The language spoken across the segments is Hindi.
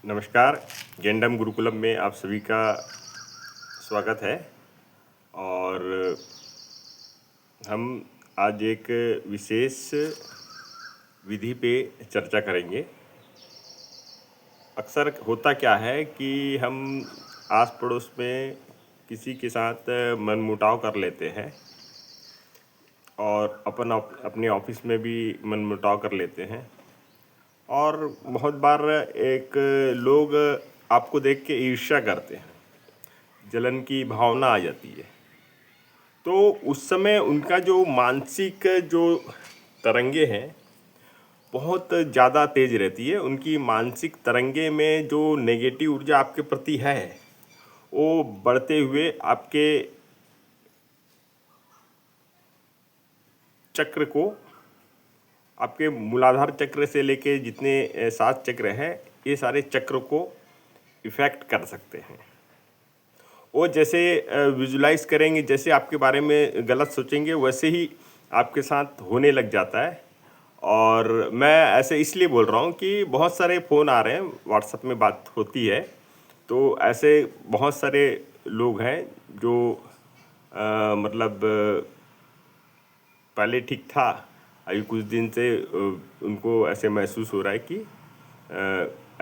नमस्कार। गेंडम गुरुकुलम में आप सभी का स्वागत है। और हम आज एक विशेष विधि पे चर्चा करेंगे। अक्सर होता क्या है कि हम आस पड़ोस में किसी के साथ मनमुटाव कर लेते हैं और अपने ऑफिस में भी मनमुटाव कर लेते हैं। और बहुत बार एक लोग आपको देख के ईर्ष्या करते हैं, जलन की भावना आ जाती है। तो उस समय उनका जो मानसिक जो तरंगे हैं बहुत ज़्यादा तेज रहती है। उनकी मानसिक तरंगे में जो नेगेटिव ऊर्जा आपके प्रति है वो बढ़ते हुए आपके चक्र को, आपके मूलाधार चक्र से लेके जितने 7 चक्र हैं, ये सारे चक्र को इफ़ेक्ट कर सकते हैं। वो जैसे विजुलाइज करेंगे, जैसे आपके बारे में गलत सोचेंगे, वैसे ही आपके साथ होने लग जाता है। और मैं ऐसे इसलिए बोल रहा हूँ कि बहुत सारे फ़ोन आ रहे हैं, व्हाट्सएप में बात होती है, तो ऐसे बहुत सारे लोग हैं जो मतलब पहले ठीक था, अभी कुछ दिन से उनको ऐसे महसूस हो रहा है कि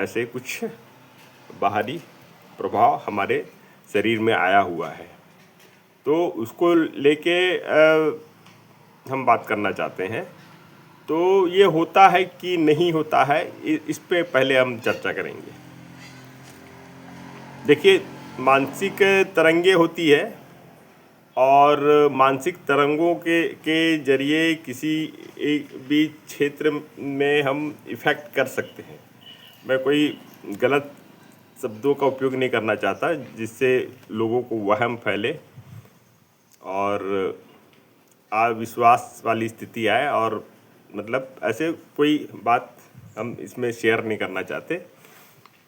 ऐसे कुछ बाहरी प्रभाव हमारे शरीर में आया हुआ है। तो उसको लेके हम बात करना चाहते हैं। तो ये होता है कि नहीं होता है, इस पे पहले हम चर्चा करेंगे। देखिए, मानसिक तरंगे होती है और मानसिक तरंगों के जरिए किसी एक भी क्षेत्र में हम इफ़ेक्ट कर सकते हैं। मैं कोई गलत शब्दों का उपयोग नहीं करना चाहता जिससे लोगों को वहम फैले और अविश्वास वाली स्थिति आए, और मतलब ऐसे कोई बात हम इसमें शेयर नहीं करना चाहते।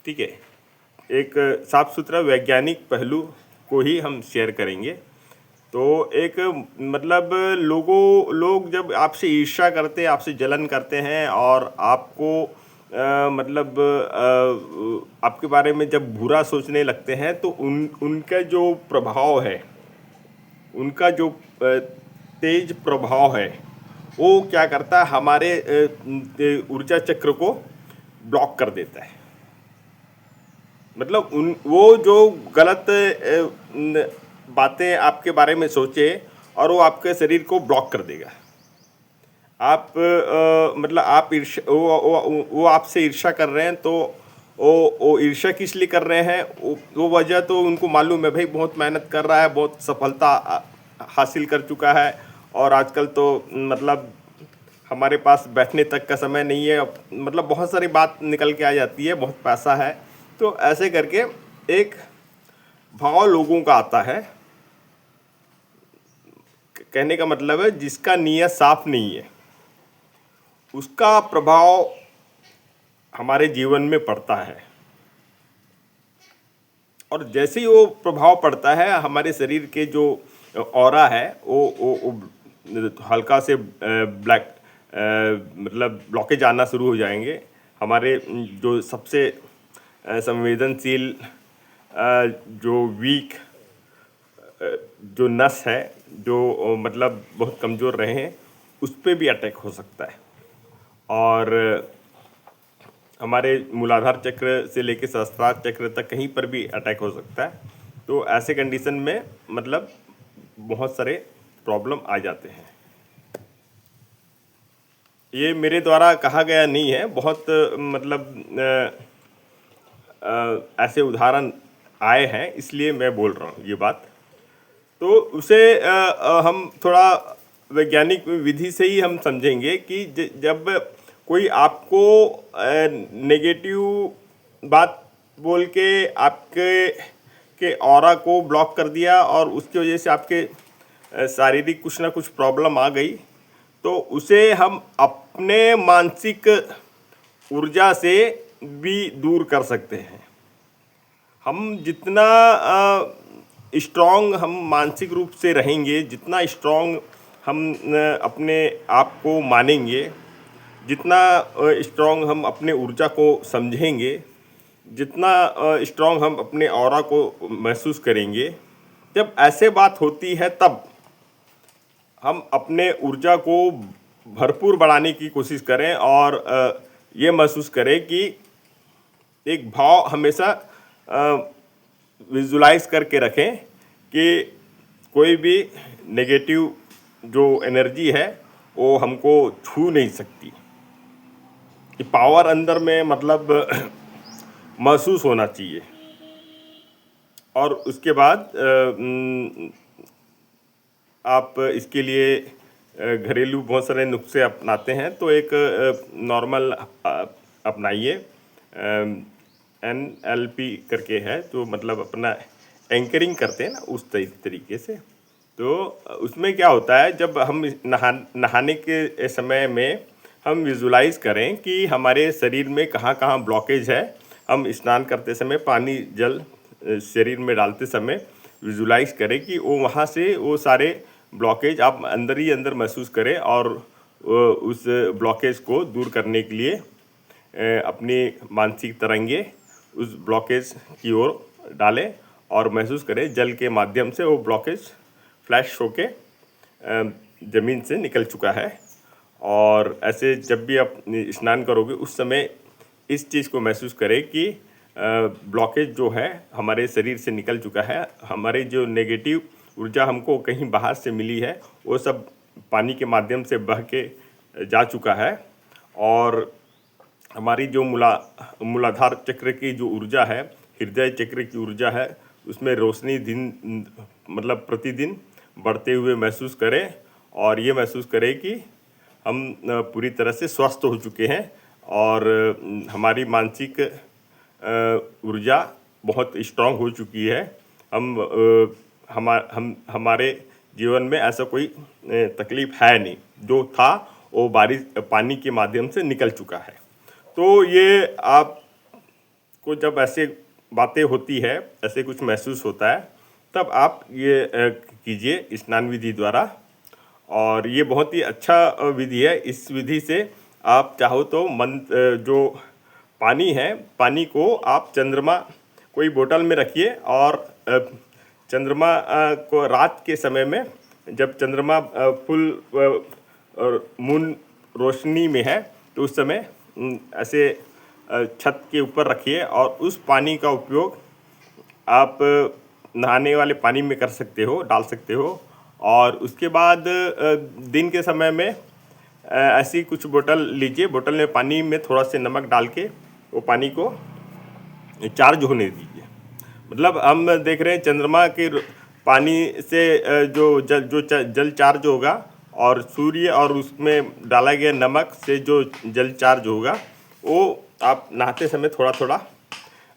ठीक है, एक साफ सुथरा वैज्ञानिक पहलू को ही हम शेयर करेंगे। तो एक मतलब लोग जब आपसे ईर्ष्या करते हैं, आपसे जलन करते हैं और आपको मतलब आपके बारे में जब बुरा सोचने लगते हैं, तो उनका जो प्रभाव है, उनका जो तेज प्रभाव है, वो क्या करता है, हमारे ऊर्जा चक्र को ब्लॉक कर देता है। मतलब वो जो गलत बातें आपके बारे में सोचे और वो आपके शरीर को ब्लॉक कर देगा। आप मतलब आप ईर्ष्या वो आपसे ईर्ष्या कर रहे हैं, तो वो ईर्ष्या किस लिए कर रहे हैं, वो वजह तो उनको मालूम है, भाई बहुत मेहनत कर रहा है, बहुत सफलता हासिल कर चुका है, और आजकल तो मतलब हमारे पास बैठने तक का समय नहीं है, मतलब बहुत सारी बात निकल के आ जाती है, बहुत पैसा है। तो ऐसे करके एक भाव लोगों का आता है। कहने का मतलब है, जिसका नीयत साफ नहीं है उसका प्रभाव हमारे जीवन में पड़ता है, और जैसे ही वो प्रभाव पड़ता है, हमारे शरीर के जो ऑरा है वो हल्का से ब्लैक मतलब ब्लॉकेज आना शुरू हो जाएंगे। हमारे जो सबसे संवेदनशील जो वीक जो नस है, जो मतलब बहुत कमज़ोर रहे हैं, उस पर भी अटैक हो सकता है। और हमारे मूलाधार चक्र से लेकर सहस्त्रार चक्र तक कहीं पर भी अटैक हो सकता है। तो ऐसे कंडीशन में मतलब बहुत सारे प्रॉब्लम आ जाते हैं। ये मेरे द्वारा कहा गया नहीं है, बहुत मतलब ऐसे उदाहरण आए हैं, इसलिए मैं बोल रहा हूँ ये बात। तो उसे हम थोड़ा वैज्ञानिक विधि से ही हम समझेंगे कि जब कोई आपको नेगेटिव बात बोल के आपके ऑरा को ब्लॉक कर दिया और उसकी वजह से आपके शारीरिक कुछ ना कुछ प्रॉब्लम आ गई, तो उसे हम अपने मानसिक ऊर्जा से भी दूर कर सकते हैं। हम जितना स्ट्रॉन्ग हम मानसिक रूप से रहेंगे, जितना स्ट्रॉन्ग हम अपने आप को मानेंगे, जितना स्ट्रॉन्ग हम अपने ऊर्जा को समझेंगे, जितना स्ट्रांग हम अपने ऑरा को महसूस करेंगे, जब ऐसे बात होती है तब हम अपने ऊर्जा को भरपूर बढ़ाने की कोशिश करें और ये महसूस करें कि एक भाव हमेशा विजुलाइज करके रखें कि कोई भी नेगेटिव जो एनर्जी है वो हमको छू नहीं सकती। कि पावर अंदर में मतलब महसूस होना चाहिए। और उसके बाद आप इसके लिए घरेलू बहुत सारे नुस्खे अपनाते हैं, तो एक नॉर्मल अपनाइए। NLP करके है, तो मतलब अपना एंकरिंग करते हैं ना उस तरीके से। तो उसमें क्या होता है, जब हम नहाने के समय में हम विजुलाइज करें कि हमारे शरीर में कहाँ कहाँ ब्लॉकेज है। हम स्नान करते समय पानी जल शरीर में डालते समय विजुलाइज करें कि वो वहाँ से वो सारे ब्लॉकेज आप अंदर ही अंदर महसूस करें और उस ब्लॉकेज को दूर करने के लिए अपनी मानसिक तरंगे उस ब्लॉकेज की ओर डालें और महसूस करें जल के माध्यम से वो ब्लॉकेज फ्लैश होके ज़मीन से निकल चुका है। और ऐसे जब भी आप स्नान करोगे उस समय इस चीज़ को महसूस करें कि ब्लॉकेज जो है हमारे शरीर से निकल चुका है। हमारे जो नेगेटिव ऊर्जा हमको कहीं बाहर से मिली है वो सब पानी के माध्यम से बह के जा चुका है। और हमारी जो मूलाधार चक्र की जो ऊर्जा है, हृदय चक्र की ऊर्जा है, उसमें रोशनी दिन मतलब प्रतिदिन बढ़ते हुए महसूस करें और ये महसूस करें कि हम पूरी तरह से स्वस्थ हो चुके हैं और हमारी मानसिक ऊर्जा बहुत स्ट्रांग हो चुकी है। हमारे जीवन में ऐसा कोई तकलीफ है नहीं, जो था वो बारिश पानी के माध्यम से निकल चुका है। तो ये आपको जब ऐसे बातें होती है, ऐसे कुछ महसूस होता है, तब आप ये कीजिए स्नान विधि द्वारा। और ये बहुत ही अच्छा विधि है। इस विधि से आप चाहो तो जो पानी है, पानी को आप चंद्रमा कोई बोतल में रखिए और चंद्रमा को रात के समय में जब चंद्रमा फुल और मून रोशनी में है तो उस समय ऐसे छत के ऊपर रखिए और उस पानी का उपयोग आप नहाने वाले पानी में कर सकते हो, डाल सकते हो। और उसके बाद दिन के समय में ऐसी कुछ बोतल लीजिए, बोतल में पानी में थोड़ा से नमक डाल के वो पानी को चार्ज होने दीजिए। मतलब हम देख रहे हैं चंद्रमा के पानी से जो जल चार्ज होगा और सूर्य और उसमें डाला गया नमक से जो जल चार्ज होगा वो आप नहाते समय थोड़ा थोड़ा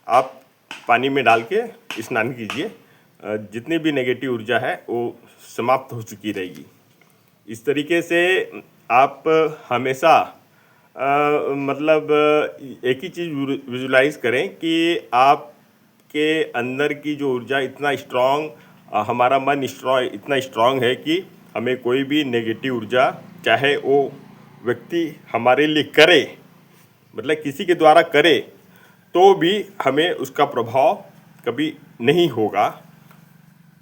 आप पानी में डाल के स्नान कीजिए। जितनी भी नेगेटिव ऊर्जा है वो समाप्त हो चुकी रहेगी। इस तरीके से आप हमेशा मतलब एक ही चीज़ विजुलाइज करें कि आपके अंदर की जो ऊर्जा इतना स्ट्रांग, हमारा मन इतना स्ट्रांग है कि हमें कोई भी नेगेटिव ऊर्जा, चाहे वो व्यक्ति हमारे लिए करे, मतलब किसी के द्वारा करे, तो भी हमें उसका प्रभाव कभी नहीं होगा।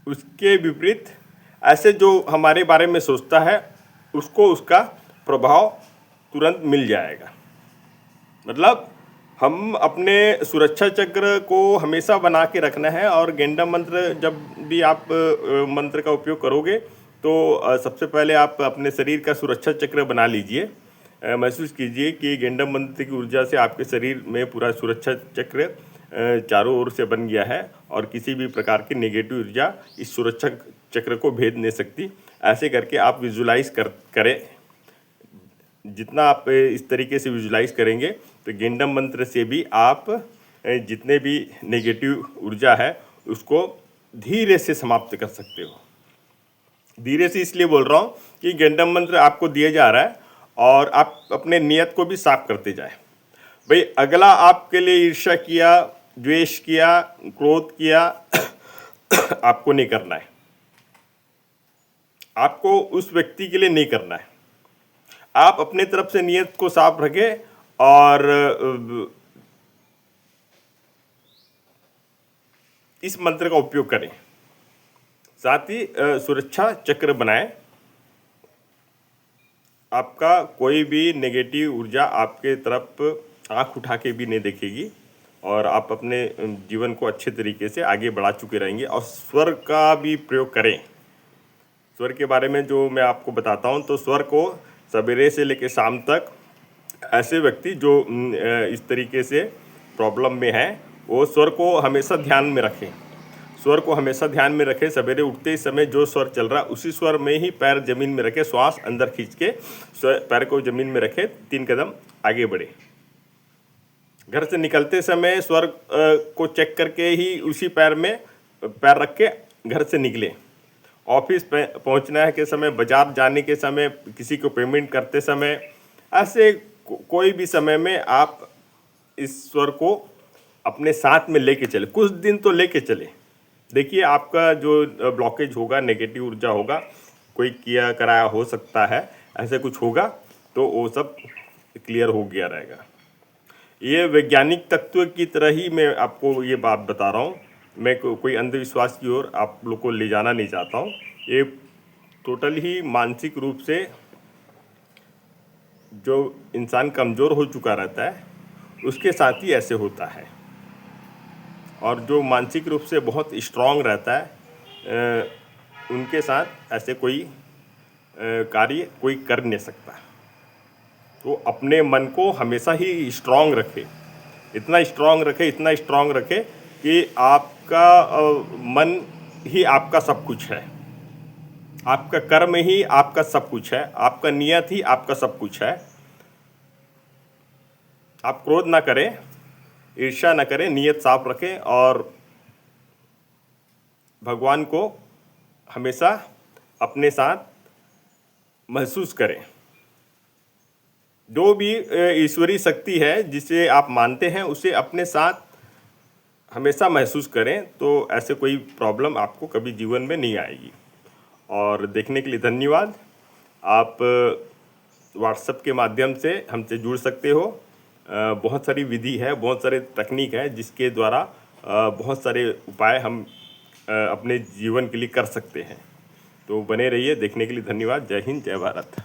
उसके विपरीत ऐसे जो हमारे बारे में सोचता है उसको उसका प्रभाव तुरंत मिल जाएगा। मतलब हम अपने सुरक्षा चक्र को हमेशा बना के रखना है। और गेंडा मंत्र जब भी आप मंत्र का उपयोग करोगे तो सबसे पहले आप अपने शरीर का सुरक्षा चक्र बना लीजिए। महसूस कीजिए कि गेंडा मंत्र की ऊर्जा से आपके शरीर में पूरा सुरक्षा चक्र चारों ओर से बन गया है और किसी भी प्रकार की नेगेटिव ऊर्जा इस सुरक्षा चक्र को भेद नहीं सकती। ऐसे करके आप विजुलाइज करें। जितना आप इस तरीके से विजुलाइज करेंगे तो गेंडम मंत्र से भी आप जितने भी नेगेटिव ऊर्जा है उसको धीरे से समाप्त कर सकते हो। धीरे से इसलिए बोल रहा हूँ कि गेंडम मंत्र आपको दिया जा रहा है और आप अपने नियत को भी साफ करते जाए। भाई अगला आपके लिए ईर्ष्या किया, द्वेष किया, क्रोध किया आपको नहीं करना है। आपको उस व्यक्ति के लिए नहीं करना है। आप अपने तरफ से नियत को साफ रखें और इस मंत्र का उपयोग करें। साथ ही सुरक्षा चक्र बनाएं। आपका कोई भी नेगेटिव ऊर्जा आपके तरफ आंख उठा के भी नहीं देखेगी और आप अपने जीवन को अच्छे तरीके से आगे बढ़ा चुके रहेंगे। और स्वर का भी प्रयोग करें। स्वर के बारे में जो मैं आपको बताता हूँ, तो स्वर को सवेरे से लेकर शाम तक ऐसे व्यक्ति जो इस तरीके से प्रॉब्लम में हैं, वो स्वर को हमेशा ध्यान में रखें। स्वर को हमेशा ध्यान में रखें। सवेरे उठते ही समय जो स्वर चल रहा है उसी स्वर में ही पैर जमीन में रखें, श्वास अंदर खींच के पैर को जमीन में रखें, 3 कदम आगे बढ़े। घर से निकलते समय स्वर को चेक करके ही उसी पैर में पैर रख के घर से निकले। ऑफिस पहुंचना है के समय, बाजार जाने के समय, किसी को पेमेंट करते समय, ऐसे कोई भी समय में आप इस स्वर को अपने साथ में लेके चले। कुछ दिन तो लेके चले। देखिए आपका जो ब्लॉकेज होगा, नेगेटिव ऊर्जा होगा, कोई किया कराया हो सकता है, ऐसे कुछ होगा तो वो सब क्लियर हो गया रहेगा। ये वैज्ञानिक तत्व की तरह ही मैं आपको ये बात बता रहा हूँ। मैं कोई अंधविश्वास की ओर आप लोग को ले जाना नहीं चाहता हूँ। ये टोटल ही मानसिक रूप से जो इंसान कमज़ोर हो चुका रहता है उसके साथ ही ऐसे होता है। और जो मानसिक रूप से बहुत स्ट्रांग रहता है उनके साथ ऐसे कोई कार्य कोई कर नहीं सकता। तो अपने मन को हमेशा ही स्ट्रांग रखे, इतना स्ट्रांग रखे कि आपका मन ही आपका सब कुछ है, आपका कर्म ही आपका सब कुछ है, आपका नियत ही आपका सब कुछ है। आप क्रोध ना करें, ईर्ष्या ना करें, नियत साफ रखें और भगवान को हमेशा अपने साथ महसूस करें। जो भी ईश्वरीय शक्ति है जिसे आप मानते हैं उसे अपने साथ हमेशा महसूस करें, तो ऐसे कोई प्रॉब्लम आपको कभी जीवन में नहीं आएगी। और देखने के लिए धन्यवाद। आप व्हाट्सएप के माध्यम से हमसे जुड़ सकते हो। बहुत सारी विधि है, बहुत सारे तकनीक है जिसके द्वारा बहुत सारे उपाय हम अपने जीवन के लिए कर सकते हैं। तो बने रहिए। देखने के लिए धन्यवाद। जय हिंद, जय भारत।